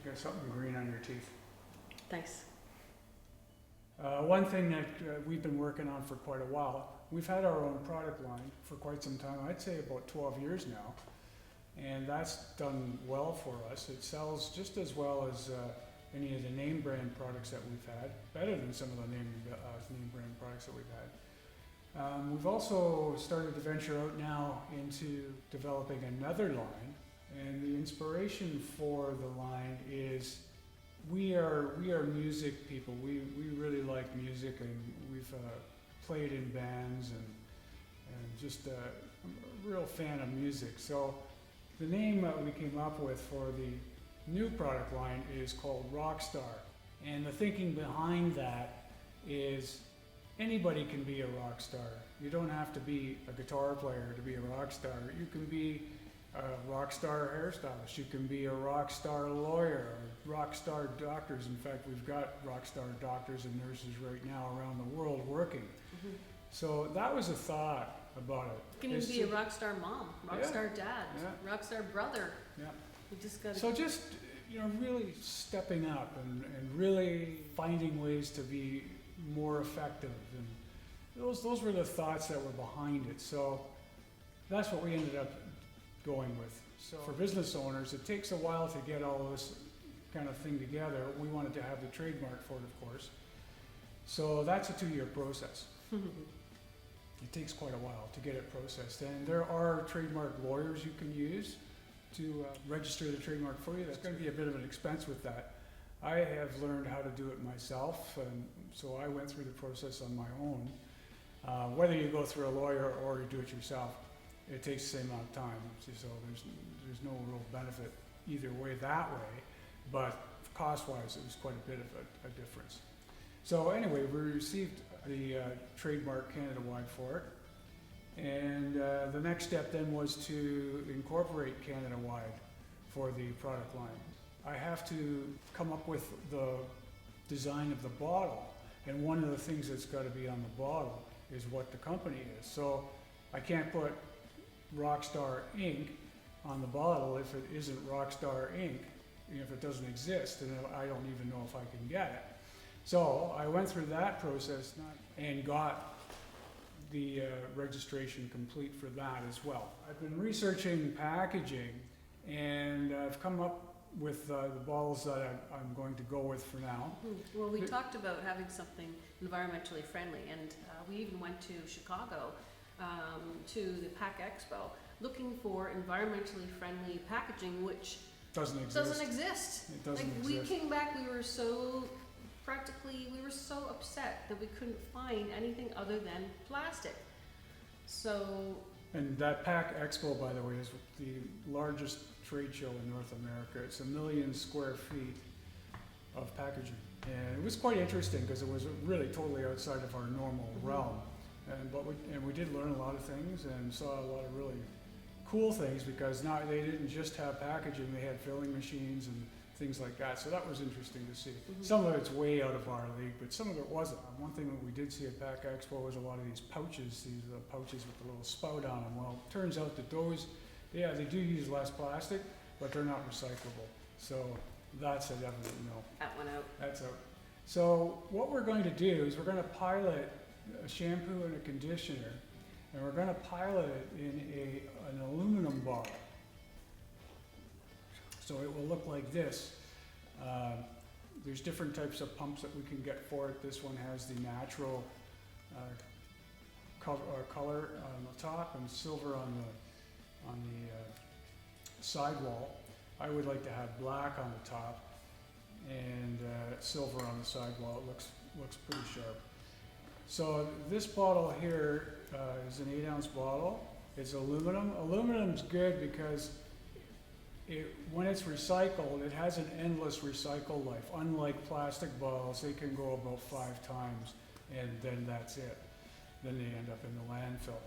You got something green on your teeth. Thanks. One thing that we've been working on for quite a while, we've had our own product line for quite some time, I'd say about 12 years now, and that's done well for us. It sells just as well as any of the name brand products that we've had, better than some of the name brand products that we've had. We've also started to venture out now into developing another line, and the inspiration for the line is we are music people. We really like music, and we've played in bands and just I'm a real fan of music. So the name we came up with for the new product line is called Rckstr, and the thinking behind that is anybody can be a rock star. You don't have to be a guitar player to be a rock star. You can be a rock star hairstylist. You can be a rock star lawyer, or rock star doctors. In fact, we've got rock star doctors and nurses right now around the world working. Mm-hmm. So that was a thought about it. You can even be a rock star mom, rock star dad, rock star brother. Yeah. You just got so just really stepping up and really finding ways to be more effective, and those were the thoughts that were behind it. So that's what we ended up going with. So for business owners, it takes a while to get all this kind of thing together. We wanted to have the trademark for it, of course. So that's a 2-year process. It takes quite a while to get it processed, and there are trademark lawyers you can use to register the trademark for you. That's going to be a bit of an expense with that. I have learned how to do it myself, and so I went through the process on my own. Whether you go through a lawyer or you do it yourself, it takes the same amount of time, so there's no real benefit either way that way, but cost-wise it was quite a bit of a difference. So anyway, we received the trademark Canada-wide for it, and the next step then was to incorporate Canada-wide for the product line. I have to come up with the design of the bottle, and one of the things that's got to be on the bottle is what the company is. So I can't put Rckstr Inc. on the bottle if it isn't Rckstr Inc., if it doesn't exist, and I don't even know if I can get it. So I went through that process and got the registration complete for that as well. I've been researching packaging, and I've come up with the bottles that I'm going to go with for now. Well, we talked about having something environmentally friendly, and we even went to Chicago to the Pack Expo looking for environmentally friendly packaging, which doesn't exist. It doesn't exist. We came back, we were so upset that we couldn't find anything other than plastic. So. And that Pack Expo, by the way, is the largest trade show in North America. It's 1 million square feet of packaging. And it was quite interesting because it was really totally outside of our normal realm. And we did learn a lot of things and saw a lot of really cool things, because now they didn't just have packaging, they had filling machines and things like that. So that was interesting to see. Some of it's way out of our league, but some of it wasn't. One thing that we did see at Pack Expo was a lot of these pouches with the little spout on them. Well, it turns out that those, they do use less plastic, but they're not recyclable. So that's a definite no. That one out. That's out. So what we're going to do is we're going to pilot a shampoo and a conditioner, and we're going to pilot it in an aluminum bottle. So it will look like this. There's different types of pumps that we can get for it. This one has the natural color on the top and silver on the sidewall. I would like to have black on the top and silver on the sidewall. It looks pretty sharp. So this bottle here is an 8-ounce bottle. It's aluminum. Aluminum's good because when it's recycled, it has an endless recycle life. Unlike plastic bottles, they can go about 5 times, and then that's it. Then they end up in the landfill.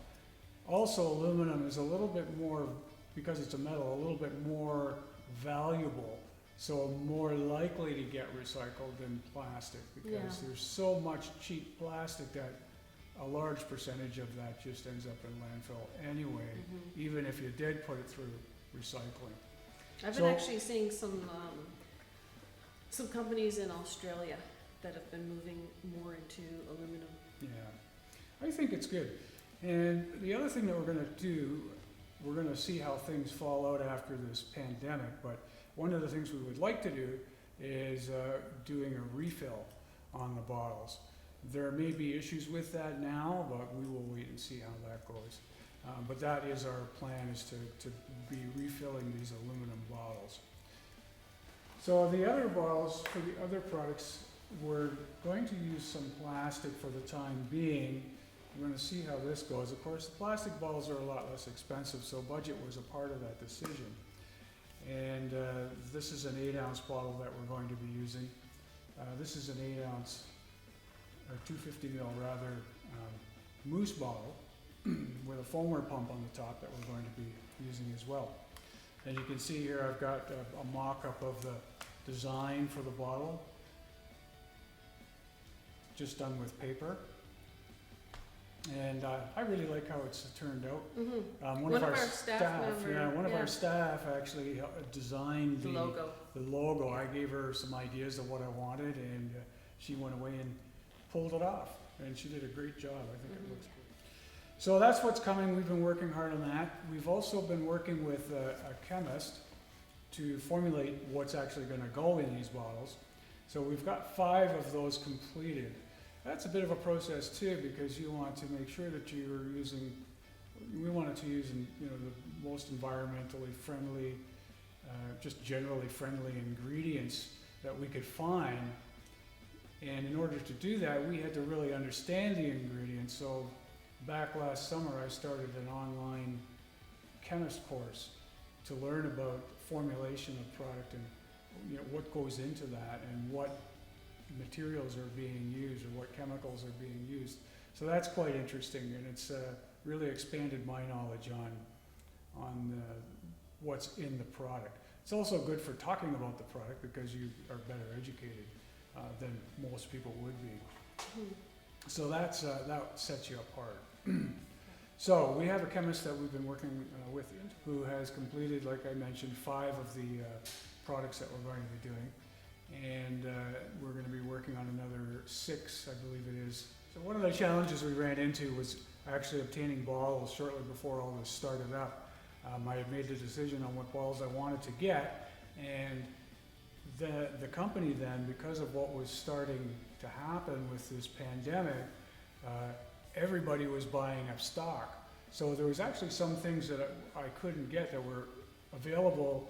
Also, aluminum is a little bit more, because it's a metal, a little bit more valuable, so more likely to get recycled than plastic, because there's so much cheap plastic that a large percentage of that just ends up in landfill anyway, even if you did put it through recycling. I've been actually seeing some some companies in Australia that have been moving more into aluminum. Yeah, I think it's good. And the other thing that we're going to do, we're going to see how things fall out after this pandemic, but one of the things we would like to do is doing a refill on the bottles. There may be issues with that now, but we will wait and see how that goes. But that is our plan, is to be refilling these aluminum bottles. So the other bottles, for the other products, we're going to use some plastic for the time being. We're going to see how this goes. Of course, the plastic bottles are a lot less expensive, so budget was a part of that decision. And this is an 8-ounce bottle that we're going to be using. This is an 8-ounce, or 250 ml rather, moose bottle with a foamer pump on the top that we're going to be using as well. And you can see here I've got a mock-up of the design for the bottle, just done with paper. And I really like how it's turned out. Mm-hmm. One of our staff members, one of our staff actually designed the logo. The logo. I gave her some ideas of what I wanted, and she went away and pulled it off. And she did a great job. I think it looks great. So that's what's coming. We've been working hard on that. We've also been working with a chemist to formulate what's actually going to go in these bottles. So we've got 5 of those completed. That's a bit of a process too, because you want to make sure that you're using, we wanted to use the most environmentally friendly, just generally friendly ingredients that we could find. And in order to do that, we had to really understand the ingredients. So back last summer, I started an online chemist course to learn about formulation of product and what goes into that and what materials are being used or what chemicals are being used. So that's quite interesting, and it's really expanded my knowledge on what's in the product. It's also good for talking about the product because you are better educated than most people would be. So that sets you apart. So we have a chemist that we've been working with who has completed, like I mentioned, 5 of the products that we're going to be doing. And we're going to be working on another 6, I believe it is. So one of the challenges we ran into was actually obtaining bottles shortly before all this started up. I had made the decision on what bottles I wanted to get, and the company then, because of what was starting to happen with this pandemic, everybody was buying up stock. So there was actually some things that I couldn't get that were available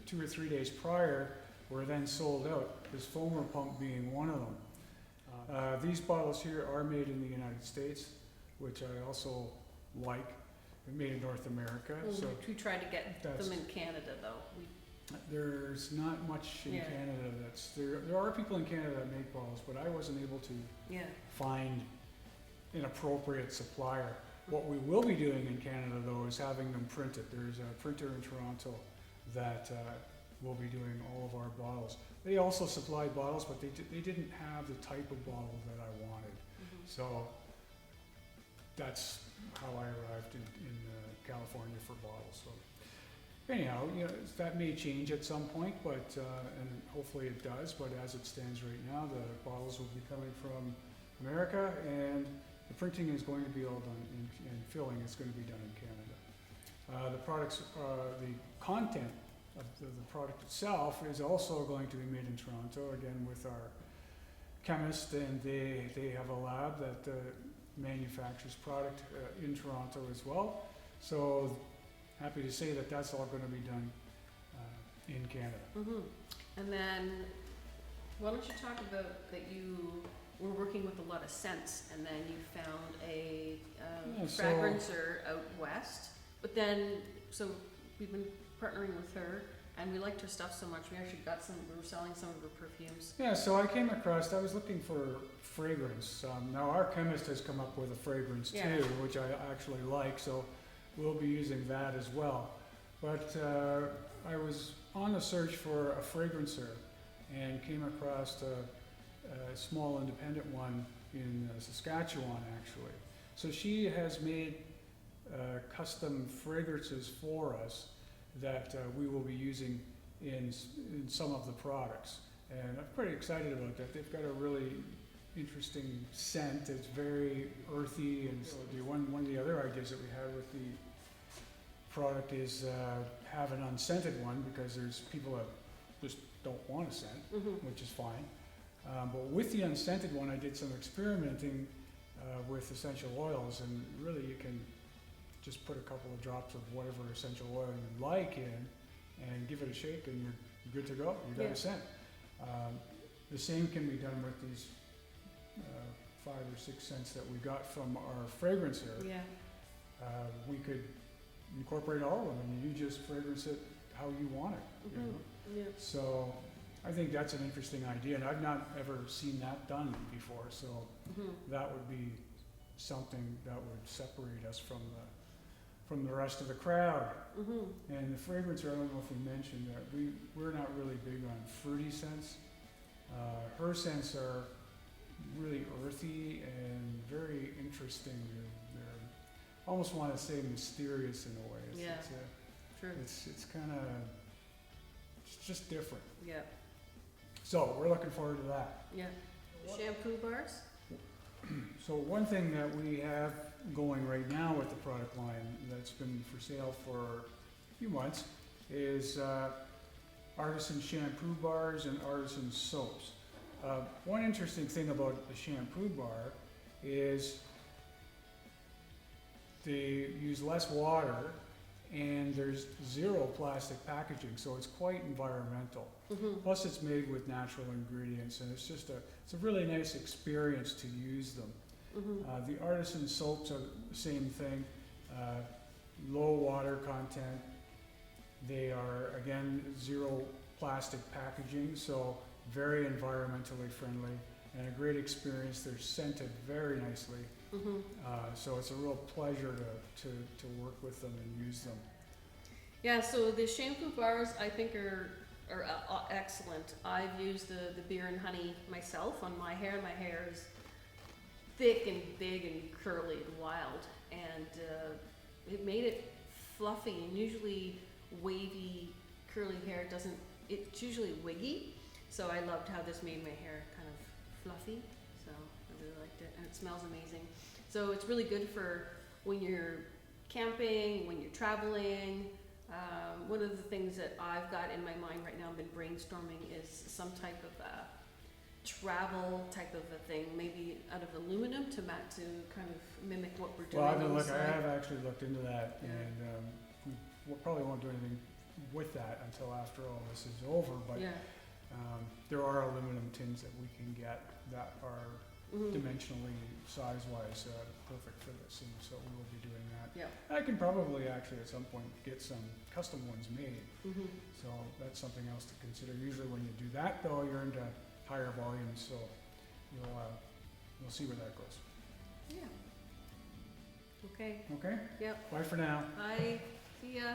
2 or 3 days prior, were then sold out, this foamer pump being one of them. These bottles here are made in the United States, which I also like. They're made in North America. So we tried to get them in Canada, though. There's not much in Canada there are people in Canada that make bottles, but I wasn't able to find an appropriate supplier. What we will be doing in Canada, though, is having them printed. There's a printer in Toronto that will be doing all of our bottles. They also supplied bottles, but they didn't have the type of bottle that I wanted. So that's how I arrived in California for bottles. So anyhow, that may change at some point, but and hopefully it does. But as it stands right now, the bottles will be coming from America, and the printing is going to be all done, and filling is going to be done in Canada. The products, the content of the product itself is also going to be made in Toronto, again with our chemist, and they have a lab that manufactures product in Toronto as well. So happy to say that that's all going to be done in Canada. And then why don't you talk about that you were working with a lot of scents, and then you found a fragrancer out west, but then so we've been partnering with her, and we liked her stuff so much. We actually got we were selling some of her perfumes. Yeah, so I came across, I was looking for fragrance. Now our chemist has come up with a fragrance too, which I actually like, so we'll be using that as well. But I was on the search for a fragrancer and came across a small independent one in Saskatchewan, actually. So she has made custom fragrances for us that we will be using in some of the products. And I'm pretty excited about that. They've got a really interesting scent. It's very earthy, and so one of the other ideas that we had with the product is have an unscented one, because there's people that just don't want a scent, which is fine. But with the unscented one, I did some experimenting with essential oils, and really you can just put a couple of drops of whatever essential oil you like in, and give it a shake, and you're good to go. You got a scent. The same can be done with these 5 or 6 scents that we got from our fragrance here. Yeah. We could incorporate all of them, and you just fragrance it how you want it. You know? Yeah. So I think that's an interesting idea, and I've not ever seen that done before. So that would be something that would separate us from the rest of the crowd. And the fragrance, I don't know if we mentioned that we're not really big on fruity scents. Her scents are really earthy and very interesting. They're almost want to say mysterious in a way. True. It's kind of, it's just different. Yeah. So we're looking forward to that. Yeah. Shampoo bars? So one thing that we have going right now with the product line that's been for sale for a few months is artisan shampoo bars and artisan soaps. One interesting thing about the shampoo bar is they use less water, and there's 0 plastic packaging, so it's quite environmental. Plus it's made with natural ingredients, and it's a really nice experience to use them. The artisan soaps are the same thing, low water content. They are, again, 0 plastic packaging, so very environmentally friendly, and a great experience. They're scented very nicely. So it's a real pleasure to work with them and use them. Yeah, so the shampoo bars I think are excellent. I've used the beer and honey myself on my hair. My hair is thick and big and curly and wild, and it made it fluffy. And usually wavy curly hair it's usually wiggy, so I loved how this made my hair kind of fluffy. So I really liked it, and it smells amazing. So it's really good for when you're camping, when you're traveling. One of the things that I've got in my mind right now, I've been brainstorming, is some type of travel type of a thing, maybe out of aluminum to kind of mimic what we're doing. Well, I have actually looked into that, and we probably won't do anything with that until after all this is over. But there are aluminum tins that we can get that are dimensionally, size-wise, perfect for this, and so we will be doing that. I can probably actually at some point get some custom ones made, so that's something else to consider. Usually when you do that, though, you're into higher volumes, so we'll see where that goes. Okay. Okay? Yep. Bye for now. Bye. See ya.